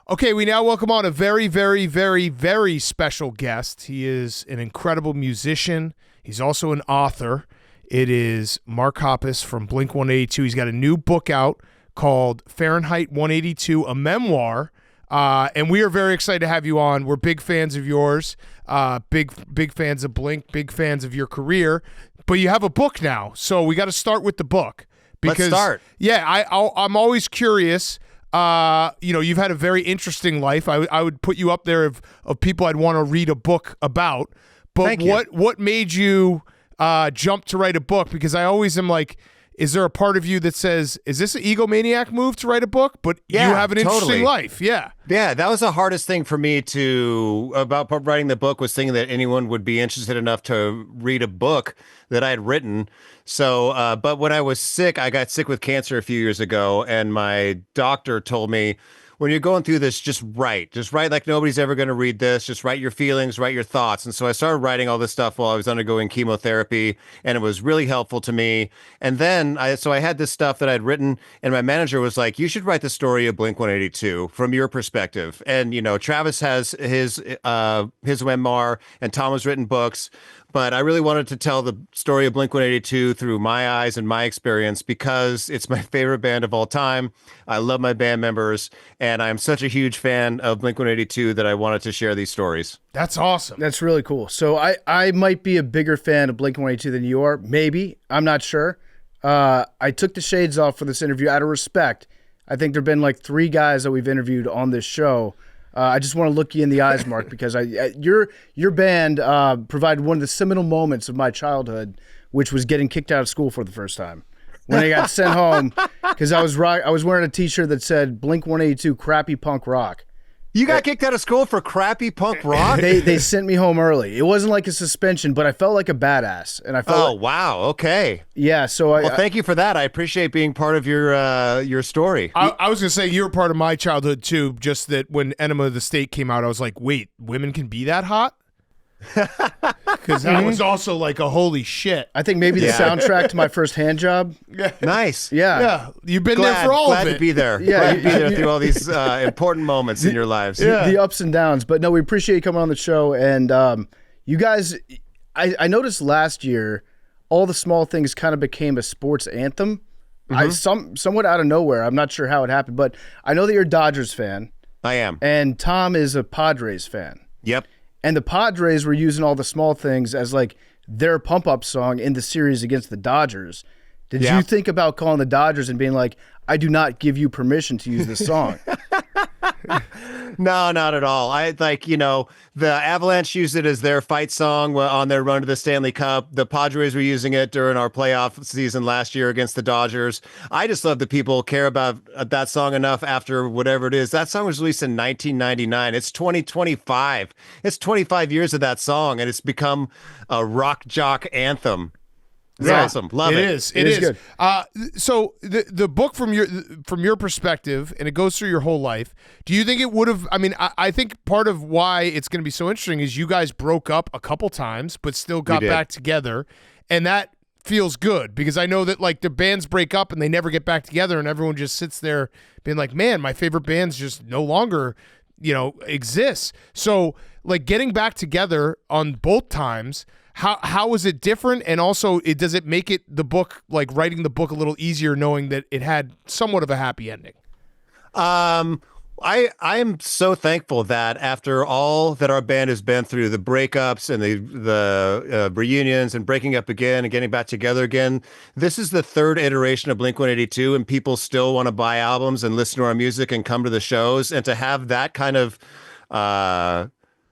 Okay, we now welcome on a very, very, very, very special guest. He is an incredible musician. He's also an author. It is Mark Hoppus from Blink-182. He's got a new book out called Fahrenheit 182, a memoir. And we are very excited to have you on. We're big fans of yours, big fans of Blink, big fans of your career. But you have a book now, so we got to start with the book. Because, let's start. Yeah, I'm always curious. You've had a very interesting life. I would put you up there of people I'd want to read a book about. But what made you jump to write a book? Because I always am like, is there a part of you that says, is this an egomaniac move to write a book? But you have an interesting life. Yeah. Yeah, that was the hardest thing for me about writing the book, was thinking that anyone would be interested enough to read a book that I had written. So, but when I was sick, I got sick with cancer a few years ago, and my doctor told me, when you're going through this, just write like nobody's ever going to read this. Just write your feelings, write your thoughts. And so I started writing all this stuff while I was undergoing chemotherapy, and it was really helpful to me. And then I had this stuff that I'd written, and my manager was like, you should write the story of Blink-182 from your perspective. And, Travis has his memoir, and Tom has written books. But I really wanted to tell the story of Blink-182 through my eyes and my experience, because it's my favorite band of all time. I love my band members, and I'm such a huge fan of Blink-182 that I wanted to share these stories. That's awesome. That's really cool. So I might be a bigger fan of Blink-182 than you are. Maybe. I'm not sure. I took the shades off for this interview out of respect. I think there have been like 3 guys that we've interviewed on this show. I just want to look you in the eyes, Mark, because your band provided one of the seminal moments of my childhood, which was getting kicked out of school for the first time. When I got sent home, because I was wearing a T-shirt that said Blink-182 crappy punk rock. You got kicked out of school for crappy punk rock? They sent me home early. It wasn't like a suspension, but I felt like a badass, and I felt. Oh, wow! Okay. Yeah. So thank you for that. I appreciate being part of your story. I was gonna say you were part of my childhood too. Just that when Enema of the State came out, I was like, wait, women can be that hot? Because that was also like a holy shit. I think maybe the soundtrack to my first hand job. Nice. Yeah. You've been there for all of it. Glad to be there. Yeah. Glad to be there through all these important moments in your lives. The ups and downs. But no, we appreciate you coming on the show. And you guys, I noticed last year, all the small things kind of became a sports anthem. Somewhat out of nowhere. I'm not sure how it happened, but I know that you're a Dodgers fan. I am. And Tom is a Padres fan. Yep. And the Padres were using all the small things as like their pump-up song in the series against the Dodgers. Did you think about calling the Dodgers and being like, I do not give you permission to use this song? No, not at all. The Avalanche used it as their fight song on their run to the Stanley Cup. The Padres were using it during our playoff season last year against the Dodgers. I just love that people care about that song enough after whatever it is. That song was released in 1999. It's 2025. It's 25 years of that song, and it's become a rock jock anthem. It's awesome. Love it. It is good. So the book from your perspective, and it goes through your whole life. Do you think it would have? I mean, I think part of why it's going to be so interesting is you guys broke up a couple times, but still got back together, and that feels good because I know that like the bands break up and they never get back together, and everyone just sits there being like, "Man, my favorite bands just no longer, exists." So like getting back together on both times. How is it different? And also, does it make the book, like writing the book, a little easier knowing that it had somewhat of a happy ending? I am so thankful that after all that our band has been through, the breakups and the reunions and breaking up again and getting back together again, this is the 3rd iteration of Blink-182, and people still want to buy albums and listen to our music and come to the shows, and to have that kind of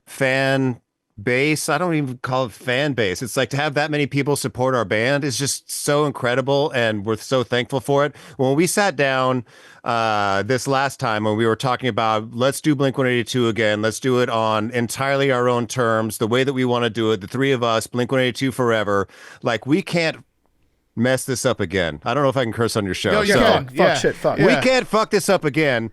fan base. I don't even call it fan base. It's like to have that many people support our band is just so incredible, and we're so thankful for it. When we sat down this last time when we were talking about let's do Blink-182 again, let's do it on entirely our own terms, the way that we want to do it, the 3 of us, Blink-182 forever, like we can't mess this up again. I don't know if I can curse on your show. No, you can. Fuck shit, fuck. We can't fuck this up again.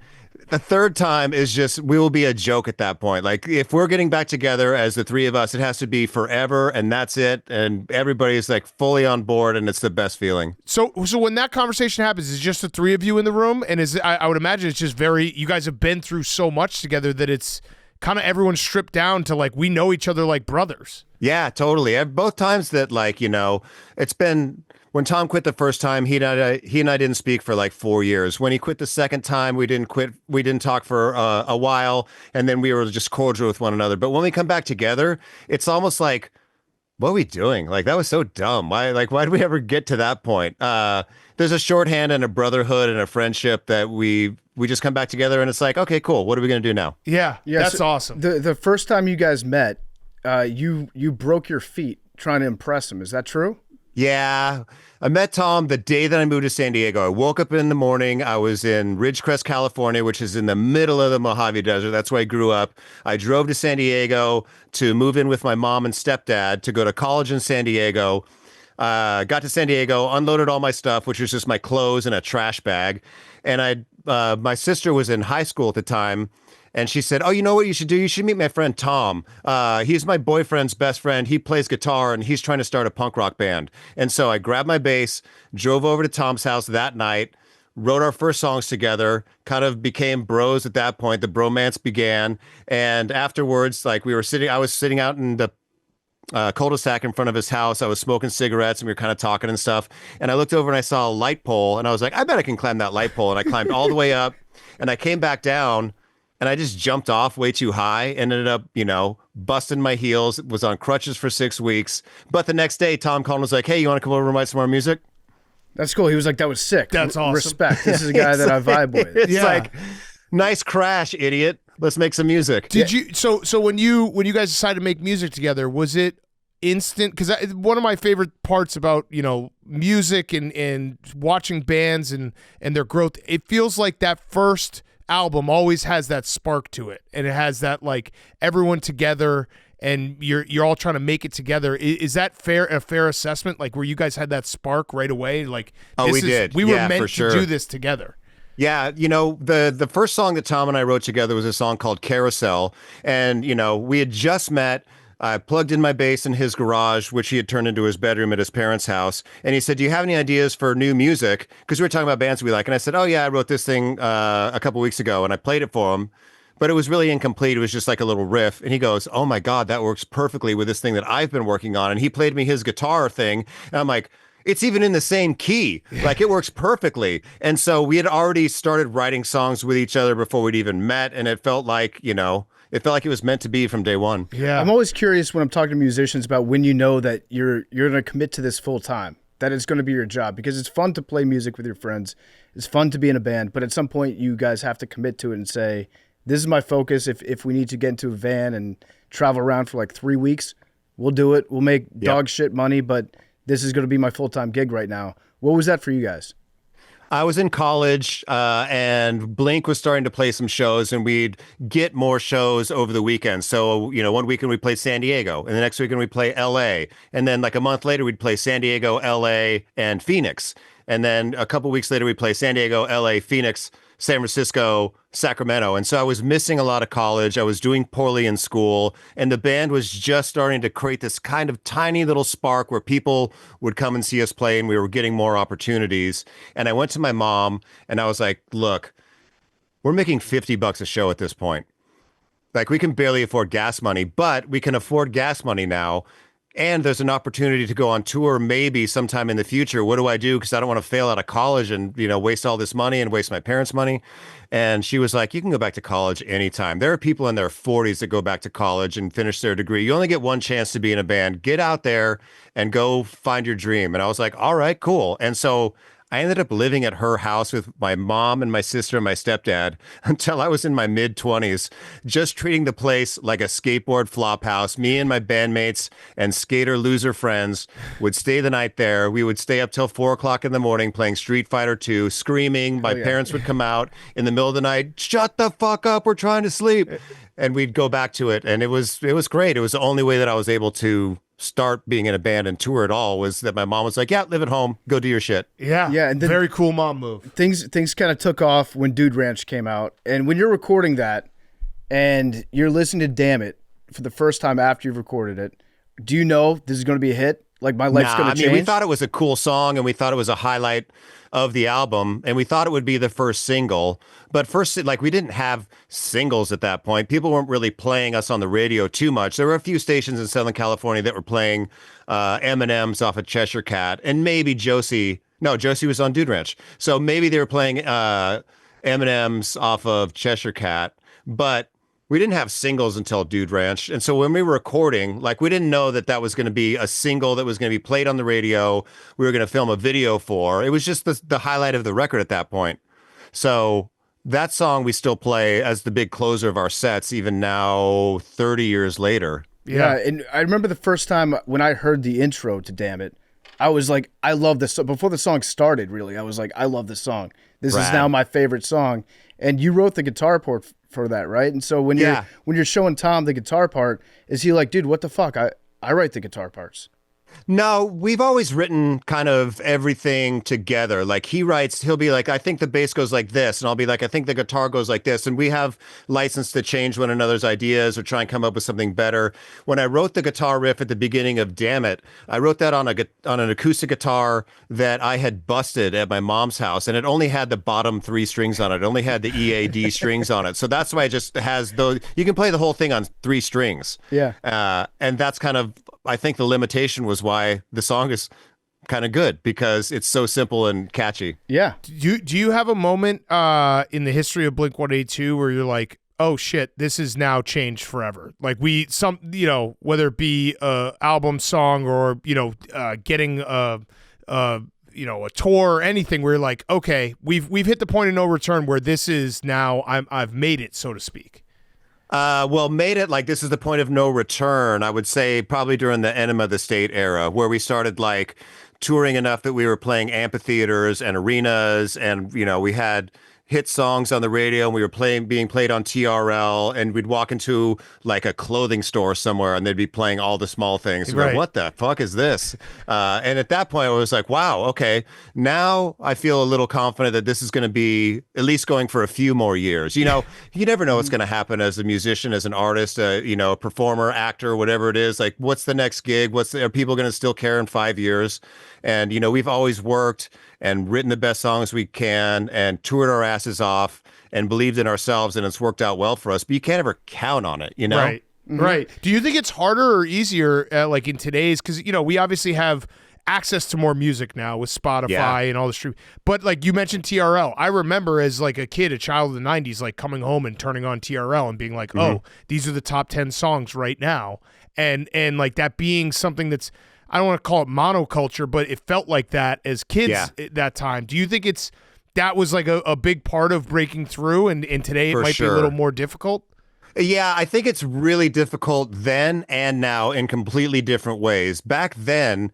The third time is just, we will be a joke at that point. Like, if we're getting back together as the three of us, it has to be forever, and that's it. And everybody's like fully on board, and it's the best feeling. So when that conversation happens, is it just the three of you in the room? And I would imagine it's just you guys have been through so much together that it's kind of everyone's stripped down to like, we know each other like brothers. Yeah, totally. Both times that, like, it's been, when Tom quit the first time, he and I didn't speak for like 4 years. When he quit the second time, we didn't talk for a while, and then we were just cordial with one another. But when we come back together, it's almost like, what are we doing? Like, that was so dumb. Why did we ever get to that point? There's a shorthand and a brotherhood and a friendship that we just come back together, and it's like, okay, cool. What are we going to do now? Yeah, that's awesome. The first time you guys met, you broke your feet trying to impress him. Is that true? Yeah. I met Tom the day that I moved to San Diego. I woke up in the morning. I was in Ridgecrest, California, which is in the middle of the Mojave Desert. That's where I grew up. I drove to San Diego to move in with my mom and stepdad to go to college in San Diego. Got to San Diego, unloaded all my stuff, which was just my clothes and a trash bag. And my sister was in high school at the time. And she said, oh, you know what you should do? You should meet my friend Tom. He's my boyfriend's best friend. He plays guitar, and he's trying to start a punk rock band. And so I grabbed my bass, drove over to Tom's house that night, wrote our first songs together, kind of became bros at that point. The bromance began. And afterwards, like, I was sitting out in the cul-de-sac in front of his house. I was smoking cigarettes, and we were kind of talking and stuff. And I looked over and I saw a light pole, and I was like, I bet I can climb that light pole. And I climbed all the way up, and I came back down. And I just jumped off way too high, ended up, busting my heels, was on crutches for 6 weeks. But the next day, Tom called and was like, hey, you want to come over and write some more music? That's cool. He was like, that was sick. That's awesome. Respect. This is a guy that I vibe with. It's like, nice crash, idiot. Let's make some music. Did you, so when you guys decided to make music together, was it instant? Because one of my favorite parts about, music and watching bands and their growth, it feels like that first album always has that spark to it, and it has that, like, everyone together and you're all trying to make it together. Is that a fair assessment? Like, where you guys had that spark right away? Like, we did. We were meant to do this together. Yeah, the first song that Tom and I wrote together was a song called Carousel, and we had just met. I plugged in my bass in his garage, which he had turned into his bedroom at his parents' house. And he said, do you have any ideas for new music? Because we were talking about bands we like. And I said, oh, yeah, I wrote this thing a couple weeks ago. And I played it for him. But it was really incomplete. It was just like a little riff. And he goes, oh, my God, that works perfectly with this thing that I've been working on. And he played me his guitar thing. And I'm like, it's even in the same key. Like, it works perfectly. And so we had already started writing songs with each other before we'd even met. And it felt like, it felt like it was meant to be from day one. Yeah. I'm always curious when I'm talking to musicians about when you know that you're going to commit to this full time, that it's going to be your job, because it's fun to play music with your friends. It's fun to be in a band, but at some point you guys have to commit to it and say, this is my focus. If we need to get into a van and travel around for like 3 weeks, we'll do it. We'll make dog shit money, but this is going to be my full-time gig right now. What was that for you guys? I was in college, and Blink was starting to play some shows, and we'd get more shows over the weekend. So, one weekend we played San Diego, and the next weekend we'd play LA. And then like a month later, we'd play San Diego, LA, and Phoenix. And then a couple weeks later, we'd play San Diego, LA, Phoenix, San Francisco, Sacramento. And so I was missing a lot of college. I was doing poorly in school, and the band was just starting to create this kind of tiny little spark where people would come and see us play, and we were getting more opportunities. And I went to my mom and I was like, look, we're making $50 a show at this point. Like, we can barely afford gas money, but we can afford gas money now. And there's an opportunity to go on tour maybe sometime in the future. What do I do? Because I don't want to fail out of college and, waste all this money and waste my parents' money. And she was like, you can go back to college anytime. There are people in their 40s that go back to college and finish their degree. You only get one chance to be in a band. Get out there and go find your dream. And I was like, all right, cool. And so I ended up living at her house with my mom and my sister and my stepdad until I was in my mid-20s, just treating the place like a skateboard flop house. Me and my bandmates and skater loser friends would stay the night there. We would stay up till 4 o'clock in the morning playing Street Fighter 2, screaming. My parents would come out in the middle of the night, shut the fuck up, we're trying to sleep. and we'd go back to it, and it was great. It was the only way that I was able to start being in a band and tour at all, was that my mom was like, yeah, live at home, go do your shit. Yeah. Yeah, and then very cool mom move. Things kind of took off when Dude Ranch came out. And when you're recording that and you're listening to Damn It for the first time after you've recorded it, do you know this is going to be a hit? Like, my life's going to change? We thought it was a cool song, and we thought it was a highlight of the album, and we thought it would be the first single. But first, like, we didn't have singles at that point. People weren't really playing us on the radio too much. There were a few stations in Southern California that were playing M&M's off of Cheshire Cat, and maybe Josie. No, Josie was on Dude Ranch. So maybe they were playing M&M's off of Cheshire Cat, but we didn't have singles until Dude Ranch. And so when we were recording, like, we didn't know that that was going to be a single that was going to be played on the radio. We were going to film a video for. It was just the highlight of the record at that point. So that song we still play as the big closer of our sets, even now, 30 years later. Yeah, and I remember the first time when I heard the intro to Damn It, I was like, I love this. Before the song started, really, I was like, I love this song. This is now my favorite song. And you wrote the guitar part for that, right? And so when you're showing Tom the guitar part, is he like, dude, what the fuck? I write the guitar parts. No, we've always written kind of everything together. Like, he'll be like, I think the bass goes like this. And I'll be like, I think the guitar goes like this. And we have license to change one another's ideas or try and come up with something better. When I wrote the guitar riff at the beginning of Damn It, I wrote that on an acoustic guitar that I had busted at my mom's house. And it only had the bottom 3 strings on it. It only had the EAD strings on it. So that's why it just has those. You can play the whole thing on 3 strings. Yeah. And that's kind of, I think the limitation was why the song is kind of good, because it's so simple and catchy. Yeah. Do you have a moment in the history of Blink-182 where you're like, oh shit, this is now changed forever? Like, whether it be a album song or, getting a tour or anything, where you're like, okay, we've hit the point of no return where this is now, I've made it, so to speak. Well, made it, like, this is the point of no return, I would say probably during the Enema of the State era, where we started, like, touring enough that we were playing amphitheaters and arenas, and, we had hit songs on the radio, and we were being played on TRL, and we'd walk into, like, a clothing store somewhere, and they'd be playing All the Small Things. Right. Like, what the fuck is this? And at that point, I was like, wow, okay, now I feel a little confident that this is going to be at least going for a few more years. You never know what's going to happen as a musician, as an artist, a performer, actor, whatever it is. Like, what's the next gig? Are people going to still care in 5 years? And, we've always worked and written the best songs we can and toured our asses off and believed in ourselves, and it's worked out well for us. But you can't ever count on it, Right. Mm-hmm. Right. Do you think it's harder or easier, like in today's, because, we obviously have access to more music now with Spotify and all the stream. But, like, you mentioned TRL. I remember as, like, a kid, a child of the 90s, like, coming home and turning on TRL and being like, oh, these are the top 10 songs right now. And like, that being something that's, I don't want to call it monoculture, but it felt like that as kids at that time. Do you think that was like a big part of breaking through, and today it might be a little more difficult? Yeah, I think it's really difficult then and now in completely different ways. Back then,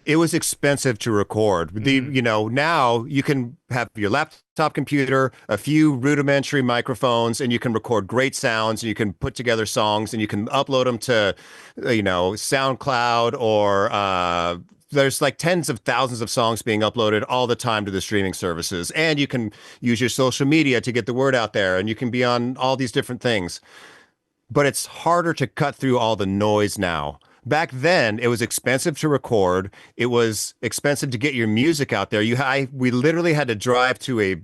it was expensive to record. Now you can have your laptop computer, a few rudimentary microphones, and you can record great sounds, and you can put together songs, and you can upload them to, SoundCloud, or there's like tens of thousands of songs being uploaded all the time to the streaming services. And you can use your social media to get the word out there, and you can be on all these different things. But it's harder to cut through all the noise now. Back then, it was expensive to record. It was expensive to get your music out there. We literally had to drive to a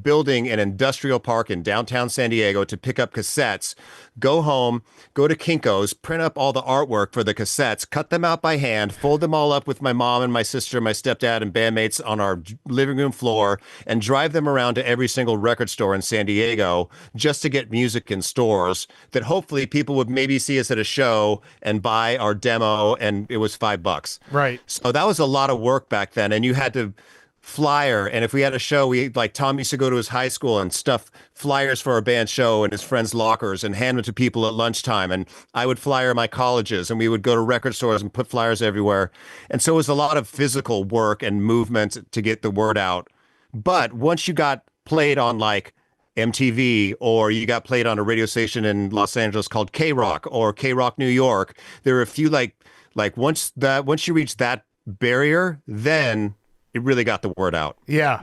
building an industrial park in downtown San Diego to pick up cassettes, go home, go to Kinko's, print up all the artwork for the cassettes, cut them out by hand, fold them all up with my mom and my sister, my stepdad, and bandmates on our living room floor, and drive them around to every single record store in San Diego just to get music in stores that hopefully people would maybe see us at a show and buy our demo, and it was $5. Right. So that was a lot of work back then, and you had to flyer, and if we had a show, Tom used to go to his high school and stuff flyers for our band show in his friends' lockers and hand them to people at lunchtime, and I would flyer my colleges, and we would go to record stores and put flyers everywhere. And so it was a lot of physical work and movement to get the word out. But once you got played on, like, MTV, or you got played on a radio station in Los Angeles called K-Rock or K-Rock New York. There are a few like once you reach that barrier, then it really got the word out. Yeah.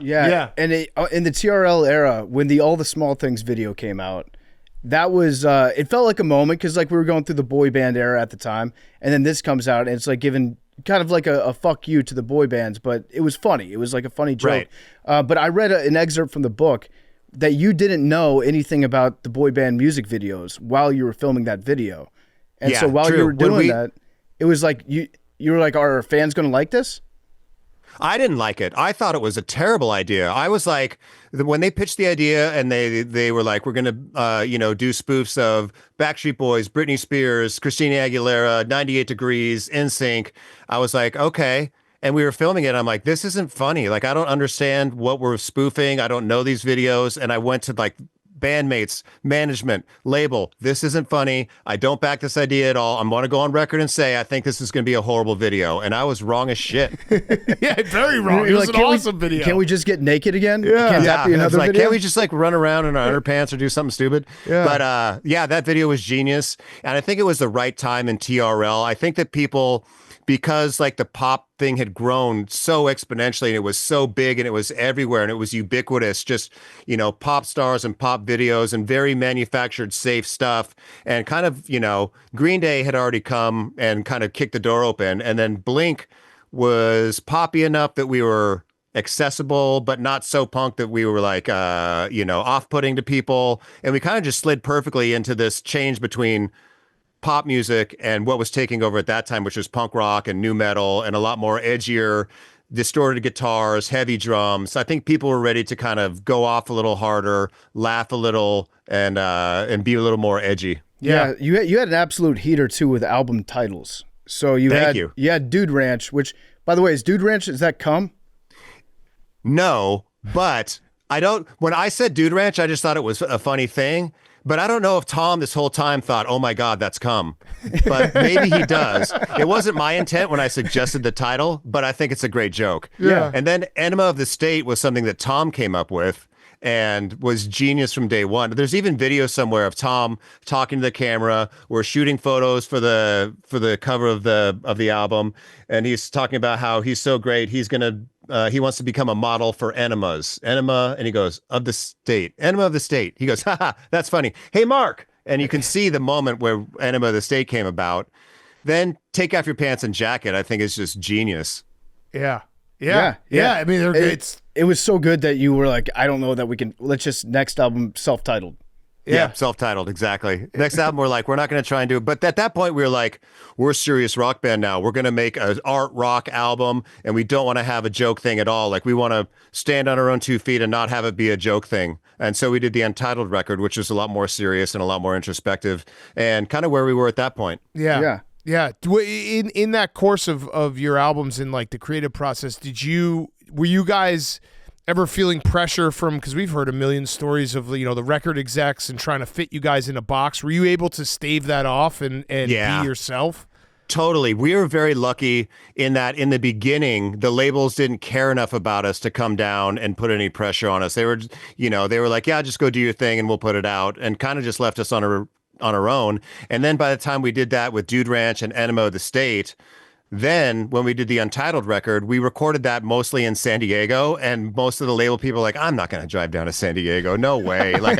And in the TRL era, when the All the Small Things video came out, that was it felt like a moment because like we were going through the boy band era at the time, and then this comes out and it's like giving kind of like a fuck you to the boy bands, but it was funny. It was like a funny joke. Right. But I read an excerpt from the book that you didn't know anything about the boy band music videos while you were filming that video. And so while you were doing that, it was like you were like, are fans going to like this? I didn't like it. I thought it was a terrible idea. I was like, when they pitched the idea and they were like, we're going to, do spoofs of Backstreet Boys, Britney Spears, Christina Aguilera, 98 Degrees, NSYNC. I was like, okay. And we were filming it. I'm like, this isn't funny. Like, I don't understand what we're spoofing. I don't know these videos. And I went to like bandmates, management, label. This isn't funny. I don't back this idea at all. I'm going to go on record and say I think this is going to be a horrible video. And I was wrong as shit. Yeah, very wrong. It was an awesome video. Can't we just get naked again? Yeah. Can't that be another like, video? can't we just like run around in our underpants or do something stupid? Yeah. But that video was genius. And I think it was the right time in TRL. I think that people, because like the pop thing had grown so exponentially and it was so big and it was everywhere and it was ubiquitous, just, pop stars and pop videos and very manufactured safe stuff. And kind of, Green Day had already come and kind of kicked the door open. And then Blink was poppy enough that we were accessible, but not so punk that we were like, off-putting to people. And we kind of just slid perfectly into this change between pop music and what was taking over at that time, which was punk rock and nu metal and a lot more edgier, distorted guitars, heavy drums. I think people were ready to kind of go off a little harder, laugh a little, and be a little more edgy. Yeah, you had an absolute heater too with album titles. So you had Dude Ranch, which, by the way, is that cum? No, but I don't. When I said Dude Ranch, I just thought it was a funny thing. But I don't know if Tom this whole time thought, oh my God, that's cum. But maybe he does. It wasn't my intent when I suggested the title, but I think it's a great joke. Yeah. And then Enema of the State was something that Tom came up with and was genius from day one. There's even video somewhere of Tom talking to the camera. We're shooting photos for the cover of the album, and he's talking about how he's so great. He wants to become a model for enemas. Enema, and he goes, of the state. Enema of the State. He goes, haha, that's funny. Hey, Mark. And you can see the moment where Enema of the State came about. Then Take Off Your Pants and Jacket, I think, is just genius. Yeah. I mean, it was so good that you were like, I don't know that we can, let's just next album self-titled. Yeah, self-titled, exactly. Next album, we're like, we're not going to try and do it. But at that point, we were like, we're a serious rock band now. We're going to make an art rock album, and we don't want to have a joke thing at all. Like, we want to stand on our own 2 feet and not have it be a joke thing. And so we did the Untitled record, which was a lot more serious and a lot more introspective, and kind of where we were at that point. Yeah. In that course of your albums and like the creative process, were you guys ever feeling pressure from, because we've heard a million stories of, the record execs and trying to fit you guys in a box. Were you able to stave that off and be yourself? Totally. We were very lucky in that in the beginning, the labels didn't care enough about us to come down and put any pressure on us. They were, they were like, yeah, just go do your thing and we'll put it out, and kind of just left us on our own. And then by the time we did that with Dude Ranch and Enema of the State, then when we did the Untitled record, we recorded that mostly in San Diego, and most of the label people were like, I'm not going to drive down to San Diego. No way. Like,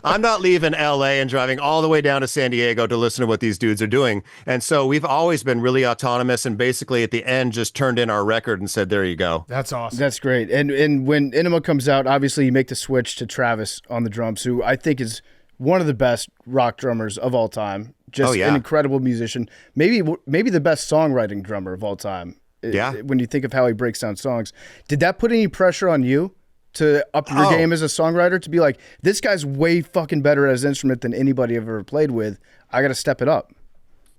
I'm not leaving LA and driving all the way down to San Diego to listen to what these dudes are doing. And so we've always been really autonomous, and basically at the end just turned in our record and said, there you go. That's awesome. That's great. And when Enema comes out, obviously you make the switch to Travis on the drums, who I think is one of the best rock drummers of all time. Just an incredible musician. Maybe the best songwriting drummer of all time. Yeah. When you think of how he breaks down songs. Did that put any pressure on you to up your game as a songwriter, to be like, this guy's way fucking better as an instrument than anybody I've ever played with. I got to step it up.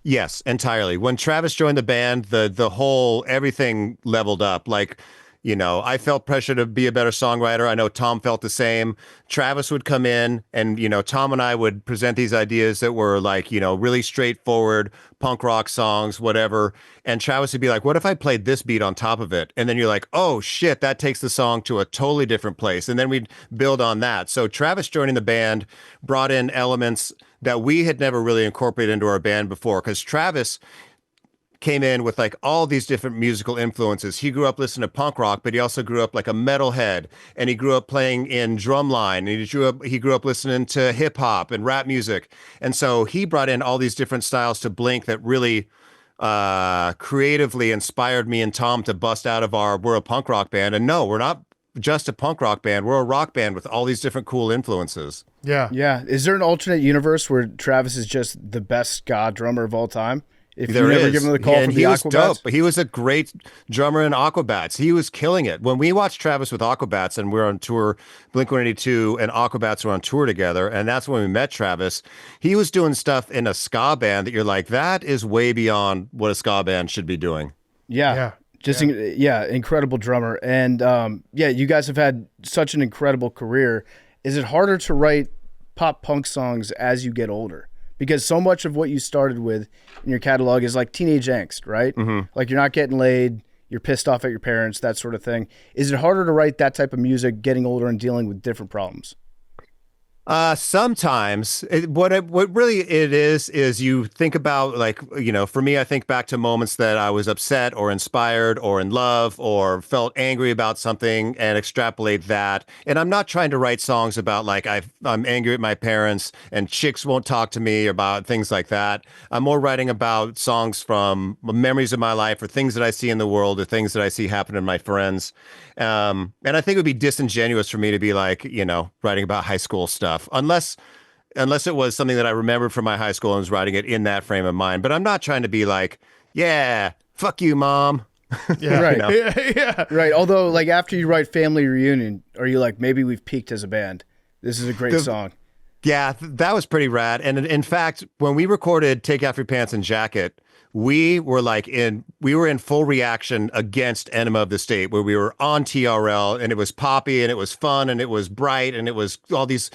Yes, entirely. When Travis joined the band, the whole everything leveled up. Like, I felt pressure to be a better songwriter. I know Tom felt the same. Travis would come in and, Tom and I would present these ideas that were like, really straightforward punk rock songs, whatever. And Travis would be like, what if I played this beat on top of it? And then you're like, oh shit, that takes the song to a totally different place. And then we'd build on that. So Travis joining the band brought in elements that we had never really incorporated into our band before, because Travis came in with like all these different musical influences. He grew up listening to punk rock, but he also grew up like a metalhead, and he grew up playing in drumline, and he grew up listening to hip hop and rap music. And so he brought in all these different styles to Blink that really creatively inspired me and Tom to bust out of we're a punk rock band. And no, we're not just a punk rock band. We're a rock band with all these different cool influences. Yeah. Yeah. Is there an alternate universe where Travis is just the best ska drummer of all time? If There you never is. give him the call And from the he was Aquabats? dope, but he was a great drummer in Aquabats. He was killing it. When we watched Travis with Aquabats and we were on tour, Blink-182 and Aquabats were on tour together, and that's when we met Travis. He was doing stuff in a ska band that you're like, that is way beyond what a ska band should be doing. Yeah. Incredible drummer. And you guys have had such an incredible career. Is it harder to write pop punk songs as you get older? Because so much of what you started with in your catalog is like teenage angst, right? Mm-hmm. Like you're not getting laid, you're pissed off at your parents, that sort of thing. Is it harder to write that type of music getting older and dealing with different problems? Sometimes what really it is you think about, like, for me, I think back to moments that I was upset or inspired or in love or felt angry about something and extrapolate that. And I'm not trying to write songs about like I'm angry at my parents and chicks won't talk to me, about things like that. I'm more writing about songs from memories of my life or things that I see in the world or things that I see happen to my friends. And I think it would be disingenuous for me to be like, writing about high school stuff, unless it was something that I remembered from my high school and was writing it in that frame of mind. But I'm not trying to be like, yeah, fuck you, mom. Yeah. Right. Yeah. Right. Although, like, after you write Family Reunion, are you like, maybe we've peaked as a band? This is a great song. Yeah, that was pretty rad. And in fact, when we recorded Take Off Your Pants and Jacket, we were in full reaction against Enema of the State, where we were on TRL and it was poppy and it was fun and it was bright and it was all these,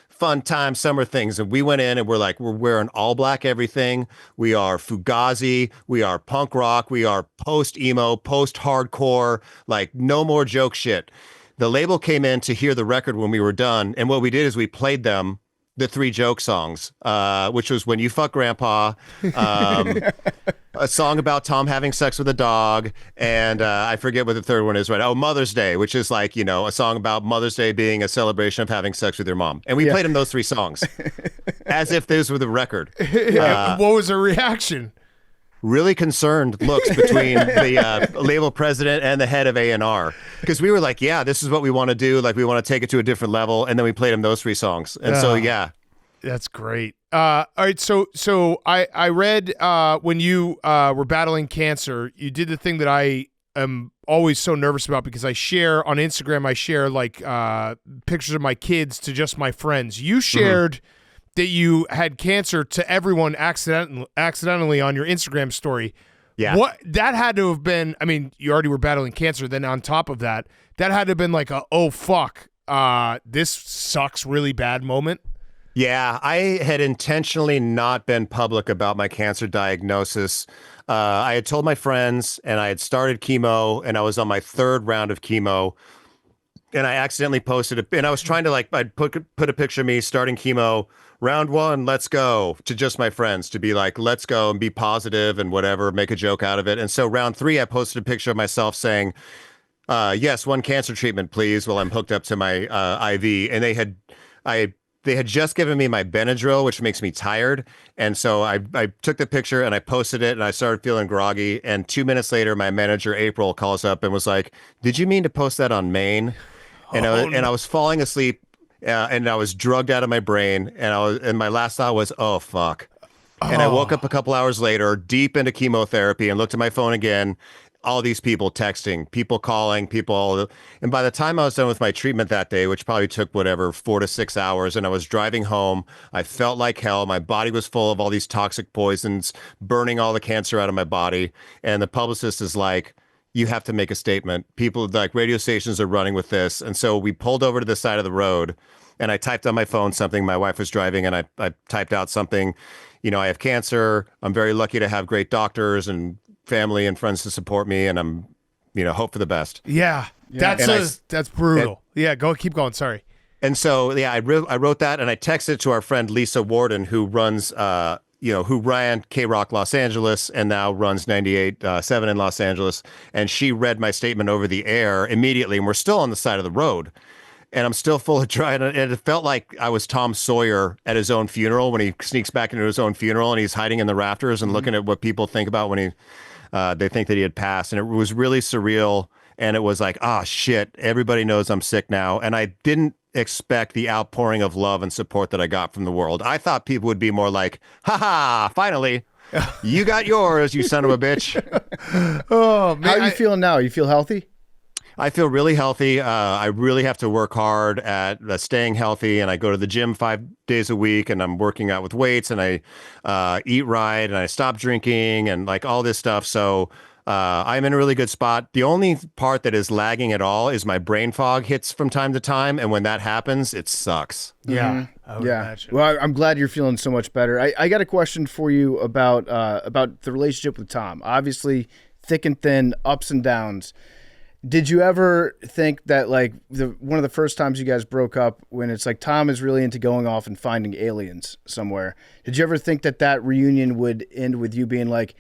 fun time summer things. And we went in and we're wearing all black everything. We are Fugazi. We are punk rock. We are post emo, post hardcore, like no more joke shit. The label came in to hear the record when we were done. And what we did is we played them the 3 joke songs, which was When You Fuck Grandpa, a song about Tom having sex with a dog, and I forget what the third one is right now. Oh, Mother's Day, which is like, a song about Mother's Day being a celebration of having sex with your mom. And we played him those 3 songs as if those were the record. What was her reaction? Really concerned looks between the label president and the head of A&R, because we were like, yeah, this is what we want to do. Like, we want to take it to a different level. And then we played him those 3 songs. And so, yeah. That's great. All right. So I read when you were battling cancer, you did the thing that I am always so nervous about, because I share on Instagram, like pictures of my kids to just my friends. You shared that you had cancer to everyone accidentally on your Instagram story. Yeah. What that had to have been, I mean, you already were battling cancer. Then on top of that, that had to have been like oh fuck, this sucks really bad moment. Yeah, I had intentionally not been public about my cancer diagnosis. I had told my friends, and I had started chemo, and I was on my 3rd round of chemo. And I accidentally posted it, and I was trying to I'd put a picture of me starting chemo, round 1, let's go, to just my friends, to be like, let's go and be positive and whatever, make a joke out of it. And so round 3, I posted a picture of myself saying, yes, 1 cancer treatment, please, while I'm hooked up to my IV. And they had just given me my Benadryl, which makes me tired. And so I took the picture and I posted it, and I started feeling groggy. And 2 minutes later, my manager, April, calls up and was like, did you mean to post that on Maine? And I was falling asleep, and I was drugged out of my brain, and my last thought was, oh fuck. And I woke up a couple hours later, deep into chemotherapy, and looked at my phone again. All these people texting, people calling, and by the time I was done with my treatment that day, which probably took 4 to 6 hours, and I was driving home, I felt like hell. My body was full of all these toxic poisons, burning all the cancer out of my body. And the publicist is like, you have to make a statement. People, like, radio stations are running with this. And so we pulled over to the side of the road, and I typed on my phone something. My wife was driving, and I typed out something. I have cancer. I'm very lucky to have great doctors and family and friends to support me, and I'm, hope for the best. Yeah. That's brutal. Keep going. Sorry. And so, I wrote that, and I texted it to our friend Lisa Warden, who runs, who ran K-Rock Los Angeles and now runs 98.7 in Los Angeles. And she read my statement over the air immediately, and we're still on the side of the road. And I'm still full of joy. And it felt like I was Tom Sawyer at his own funeral when he sneaks back into his own funeral and he's hiding in the rafters and looking at what people think about when they think that he had passed. And it was really surreal. And it was like, shit, everybody knows I'm sick now. And I didn't expect the outpouring of love and support that I got from the world. I thought people would be more like, finally, you got yours, you son of a bitch. Oh, man. How are you feeling now? You feel healthy? I feel really healthy. I really have to work hard at staying healthy, and I go to the gym 5 days a week, and I'm working out with weights, and I eat right, and I stop drinking, and like all this stuff. So I'm in a really good spot. The only part that is lagging at all is my brain fog hits from time to time, and when that happens, it sucks. Yeah, I would imagine. Well, I'm glad you're feeling so much better. I got a question for you about the relationship with Tom. Obviously, thick and thin, ups and downs. Did you ever think that, like, one of the first times you guys broke up, when it's like Tom is really into going off and finding aliens somewhere, did you ever think that reunion would end with you being like,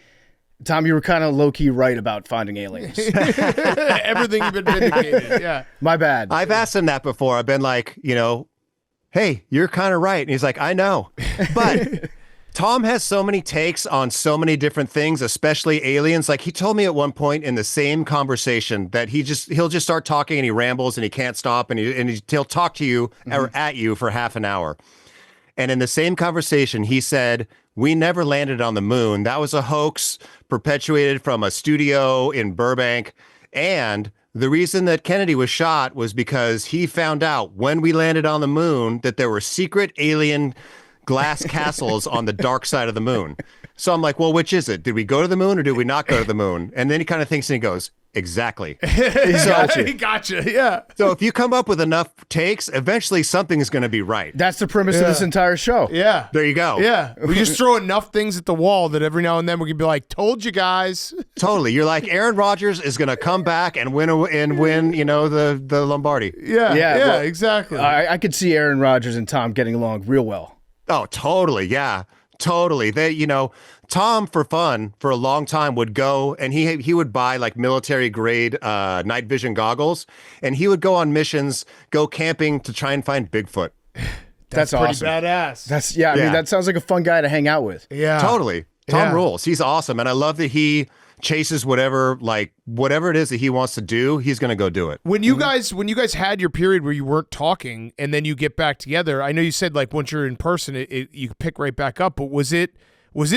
Tom, you were kind of low-key right about finding aliens? Everything you've been vindicated, yeah. My bad. I've asked him that before. I've been like, hey, you're kind of right. And he's like, I know. But Tom has so many takes on so many different things, especially aliens. Like, he told me at one point in the same conversation that he'll just start talking and he rambles and he can't stop and he'll talk to you or at you for half an hour. And in the same conversation, he said, we never landed on the moon. That was a hoax perpetuated from a studio in Burbank. And the reason that Kennedy was shot was because he found out when we landed on the moon that there were secret alien glass castles on the dark side of the moon. So I'm like, well, which is it? Did we go to the moon or did we not go to the moon? And then he kind of thinks and he goes, exactly. He gotcha, yeah. So if you come up with enough takes, eventually something is going to be right. That's the premise of this entire show. Yeah. There you go. Yeah. We just throw enough things at the wall that every now and then we can be like, told you guys. Totally. You're like, Aaron Rodgers is going to come back and win, the Lombardi. Yeah. Well, exactly. I could see Aaron Rodgers and Tom getting along real well. Oh, totally. Yeah, totally. Tom, for fun, for a long time would go and he would buy like military grade night vision goggles, and he would go on missions, go camping to try and find Bigfoot. That's pretty awesome. Badass. I mean, that sounds like a fun guy to hang out with. Yeah. Totally. Tom rules. He's awesome. And I love that he chases whatever it is that he wants to do, he's going to go do it. When you guys had your period where you weren't talking and then you get back together, I know you said like once you're in person, you pick right back up, but was it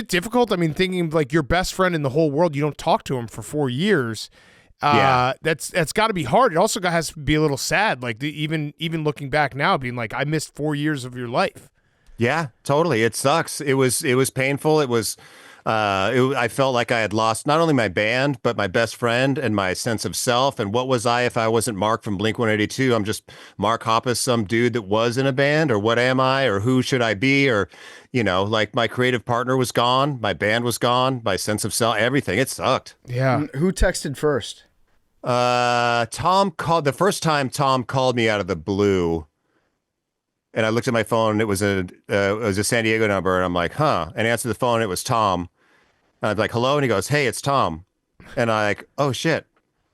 difficult? I mean, thinking like your best friend in the whole world, you don't talk to him for 4 years. That's got to be hard. It also has to be a little sad. Like even looking back now, being like, I missed 4 years of your life. Yeah, totally. It sucks. It was painful. It was, I felt like I had lost not only my band, but my best friend and my sense of self. And what was I if I wasn't Mark from Blink-182? I'm just Mark Hoppus, some dude that was in a band, or what am I, or who should I be? Or, like my creative partner was gone. My band was gone. My sense of self, everything. It sucked. Yeah. Who texted first? Tom called the first time. Tom called me out of the blue. And I looked at my phone, and it was a San Diego number, and I'm like, huh. And I answered the phone, and it was Tom. And I'm like, hello? And he goes, hey, it's Tom. And I'm like, oh, shit.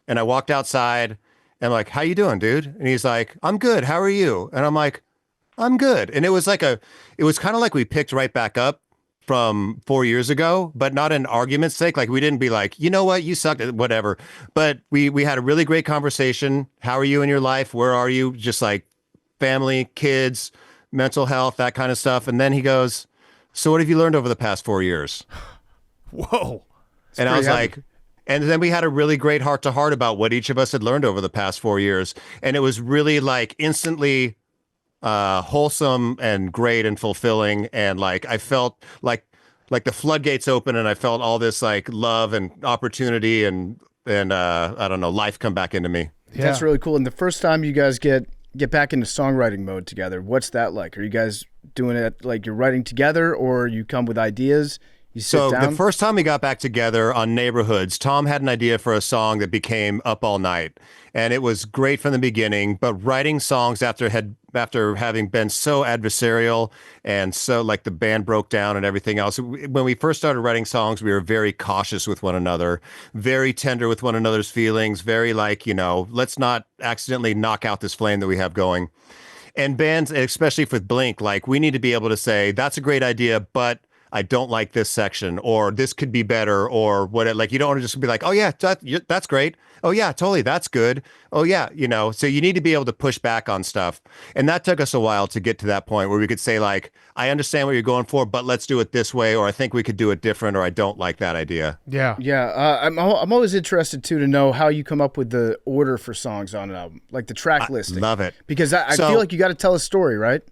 And I walked outside, and I'm like, how you doing, dude? And he's like, I'm good. How are you? And I'm like, I'm good. And it was kind of like we picked right back up from 4 years ago, but not in argument's sake. Like, we didn't be like, you know what, you sucked, whatever. But we had a really great conversation. How are you in your life? Where are you? Just like family, kids, mental health, that kind of stuff. And then he goes, so what have you learned over the past 4 years? Whoa. And I was like, and then we had a really great heart to heart about what each of us had learned over the past 4 years. And it was really like instantly wholesome and great and fulfilling. And like, I felt like the floodgates open, and I felt all this like love and opportunity and I don't know, life come back into me. Yeah. That's really cool. And the first time you guys get back into songwriting mode together, what's that like? Are you guys doing it like you're writing together, or you come with ideas? You sit So down? the first time we got back together on Neighborhoods, Tom had an idea for a song that became Up All Night. And it was great from the beginning, but writing songs after having been so adversarial and so like the band broke down and everything else. When we first started writing songs, we were very cautious with one another, very tender with one another's feelings, very like, let's not accidentally knock out this flame that we have going. And bands, especially with Blink, like we need to be able to say, that's a great idea, but I don't like this section, or this could be better, or what. Like you don't want to just be like, oh yeah, that's great. Oh yeah, totally, that's good. Oh yeah, So you need to be able to push back on stuff, and that took us a while to get to that point where we could say like, I understand what you're going for, but let's do it this way, or I think we could do it different, or I don't like that idea. Yeah. Yeah, I'm always interested too to know how you come up with the order for songs on an album, like the track listing. Love it, because I feel like you got to tell a story, right?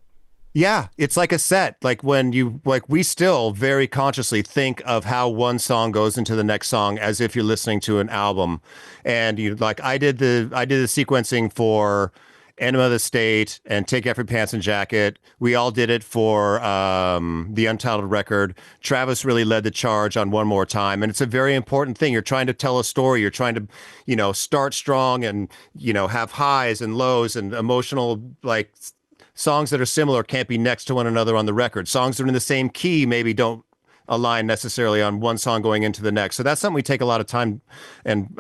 Yeah, it's like a set. Like we still very consciously think of how one song goes into the next song as if you're listening to an album. And I did the sequencing for Enema of the State and Take Off Your Pants and Jacket. We all did it for the Untitled record. Travis really led the charge on One More Time. And it's a very important thing. You're trying to tell a story. You're trying to, start strong and, have highs and lows and emotional, like, songs that are similar can't be next to one another on the record. Songs that are in the same key maybe don't align necessarily on one song going into the next. So that's something we take a lot of time and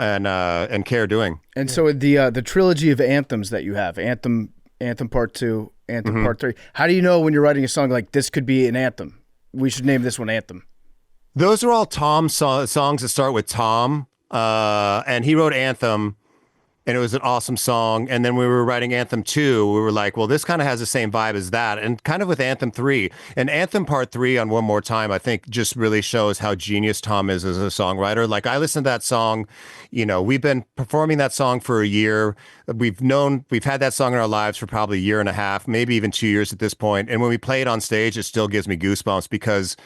care doing. And so the trilogy of anthems that you have, Anthem Part 2, Anthem Part 3, how do you know when you're writing a song like this could be an anthem? We should name this one Anthem. Those are all Tom's songs that start with Tom, and he wrote Anthem. And it was an awesome song. And then we were writing Anthem 2. We were like, well, this kind of has the same vibe as that. And kind of with Anthem 3. And Anthem Part 3 on One More Time, I think just really shows how genius Tom is as a songwriter. Like I listened to that song, we've been performing that song for a year. We've had that song in our lives for probably a year and a half, maybe even 2 years at this point. And when we play it on stage, it still gives me goosebumps because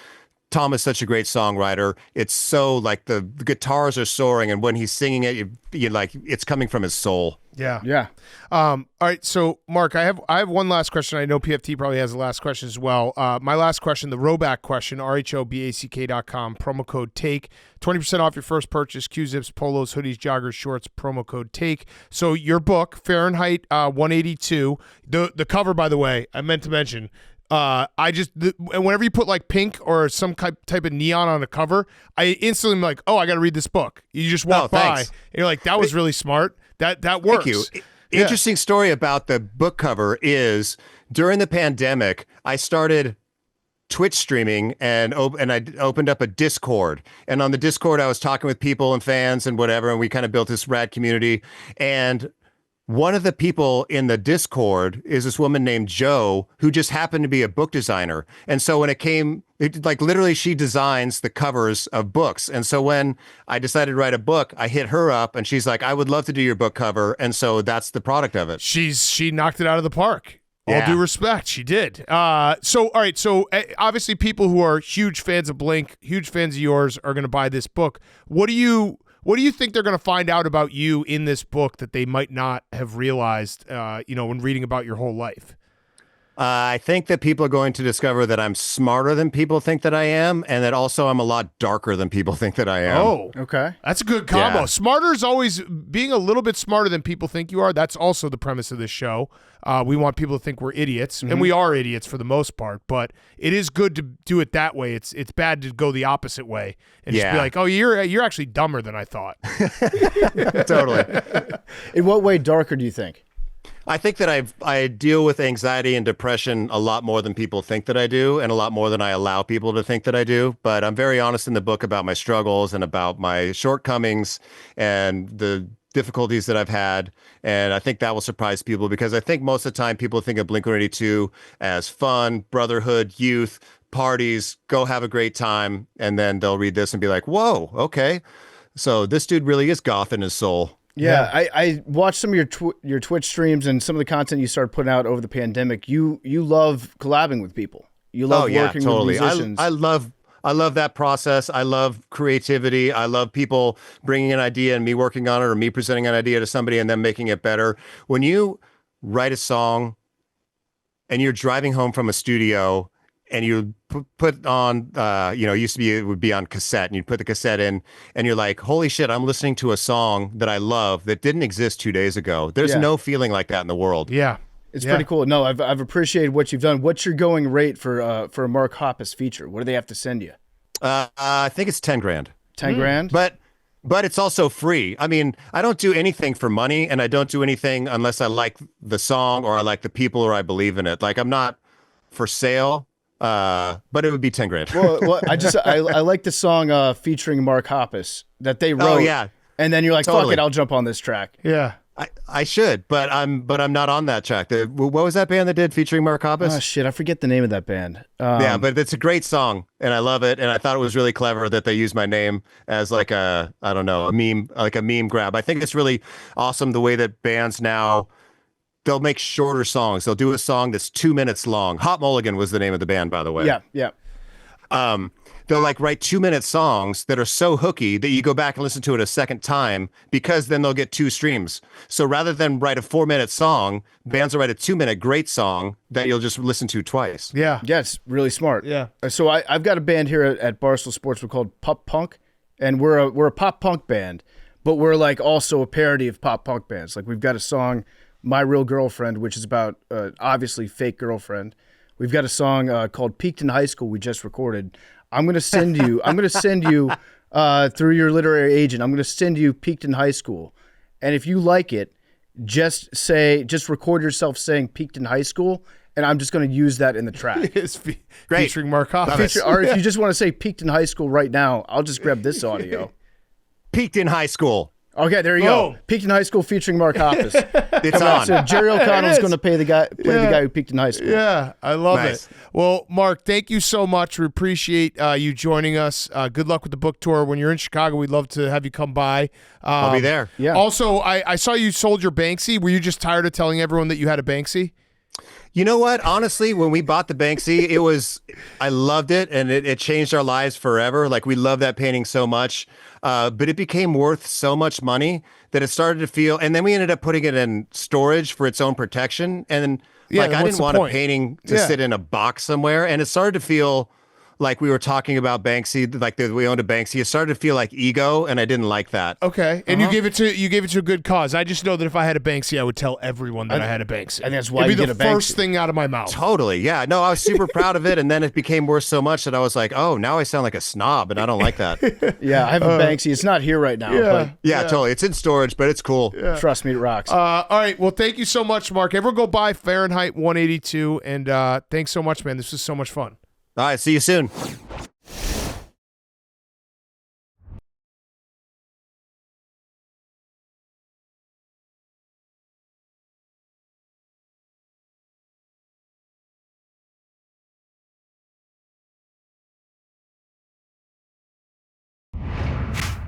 Tom is such a great songwriter. It's so like the guitars are soaring, and when he's singing it, you like it's coming from his soul. Yeah. Yeah. All right. So, Mark, I have one last question. I know PFT probably has the last question as well. My last question, the Roback question, RHOBACK.com, promo code TAKE, 20% off your first purchase, Q-Zips, polos, hoodies, joggers, shorts, promo code TAKE. So your book, Fahrenheit 182, the cover, by the way, I meant to mention, whenever you put like pink or some type of neon on a cover, I instantly am like, oh, I got to read this book. You just walk by and you're like, that was really smart. That works. Thank you. Yeah. Interesting story about the book cover is during the pandemic, I started Twitch streaming and I opened up a Discord. And on the Discord, I was talking with people and fans and whatever, and we kind of built this rad community. And one of the people in the Discord is this woman named Jo, who just happened to be a book designer. And so when literally she designs the covers of books. And so when I decided to write a book, I hit her up and she's like, I would love to do your book cover. And so that's the product of it. She knocked it out of the park. Yeah. All due respect, she did. All right. So obviously people who are huge fans of Blink, huge fans of yours are going to buy this book. What do you think they're going to find out about you in this book that they might not have realized, when reading about your whole life? I think that people are going to discover that I'm smarter than people think that I am, and that also I'm a lot darker than people think that I am. Oh, okay. That's a good combo. Yeah. Smarter is always being a little bit smarter than people think you are. That's also the premise of this show. We want people to think we're idiots, and we are idiots for the most part, but it is good to do it that way. It's bad to go the opposite way and just be like, oh, you're actually dumber than I thought. Totally. In what way darker do you think? I think that I deal with anxiety and depression a lot more than people think that I do, and a lot more than I allow people to think that I do. But I'm very honest in the book about my struggles and about my shortcomings and the difficulties that I've had. And I think that will surprise people, because I think most of the time people think of Blink-182 as fun, brotherhood, youth, parties, go have a great time. And then they'll read this and be like, whoa, okay. So this dude really is goth in his soul. Yeah, I watched some of your Twitch streams and some of the content you started putting out over the pandemic. You love collabing with people. You love working with musicians. I love I love that process. I love creativity. I love people bringing an idea and me working on it, or me presenting an idea to somebody and then making it better. When you write a song and you're driving home from a studio and you put on, used to be, it would be on cassette, and you'd put the cassette in and you're like, holy shit, I'm listening to a song that I love that didn't exist 2 days ago. There's no feeling like that in the world. Yeah. It's pretty cool. No, I've appreciated what you've done. What's your going rate for a Mark Hoppus feature? What do they have to send you? I think it's 10 grand. 10 grand? But it's also free. I mean, I don't do anything for money, and I don't do anything unless I like the song or I like the people or I believe in it. Like, I'm not for sale, but it would be 10 grand. well, I like the song featuring Mark Hoppus that they wrote. Oh, yeah. And then you're like, Totally. fuck it, I'll jump on this track. Yeah. I should, but I'm not on that track. What was that band that did featuring Mark Hoppus? Oh, shit, I forget the name of that band. Yeah, but it's a great song, and I love it. And I thought it was really clever that they used my name as like a meme grab. I think it's really awesome the way that bands now, they'll make shorter songs. They'll do a song that's 2 minutes long. Hot Mulligan was the name of the band, by the way. Yeah. They'll like write 2-minute songs that are so hooky that you go back and listen to it a second time, because then they'll get 2 streams. So rather than write a 4-minute song, bands will write a 2-minute great song that you'll just listen to twice. Yeah. Yeah, it's really smart. Yeah. So I've got a band here at Barstool Sports. We're called Pop Punk, and we're a pop punk band, but we're like also a parody of pop punk bands. Like, we've got a song, My Real Girlfriend, which is about obviously fake girlfriend. We've got a song called Peaked in High School we just recorded. I'm going to send you through your literary agent. I'm going to send you Peaked in High School. And if you like it, just record yourself saying Peaked in High School, and I'm just going to use that in the track. It's featuring Mark Hoppus. Or if you just want to say Peaked in High School right now, I'll just grab this audio. Peaked in High School. Okay, there you go. Peaked in High School featuring Mark Hoppus. It's on. So Jerry O'Connell's going to play the guy who peaked in high school. Yeah, I love Nice. it. Well, Mark, thank you so much. We appreciate you joining us. Good luck with the book tour. When you're in Chicago, we'd love to have you come by. I'll be there. Yeah. Also, I saw you sold your Banksy. Were you just tired of telling everyone that you had a Banksy? You know what? Honestly, when we bought the Banksy, I loved it, and it changed our lives forever. Like, we love that painting so much, but it became worth so much money that it started to feel, and then we ended up putting it in storage for its own protection. And Yeah, like, then I what's didn't the want a point? painting to Yeah. sit in a box somewhere. And it started to feel like we were talking about Banksy, like that we owned a Banksy. It started to feel like ego, and I didn't like that. Okay, and you gave it to a good cause. I just know that if I had a Banksy, I would tell everyone that I had a Banksy. And that's why It'd be you the get a first Banksy. thing out of my mouth. Totally. Yeah. No, I was super proud of it. And then it became worth so much that I was like, oh, now I sound like a snob, and I don't like that. Yeah, I have a Banksy. It's not here right now, Yeah, totally. It's in storage, but it's cool. but trust me, it rocks. All right. Well, thank you so much, Mark. Everyone go buy Fahrenheit 182. And thanks so much, man. This was so much fun. All right. See you soon.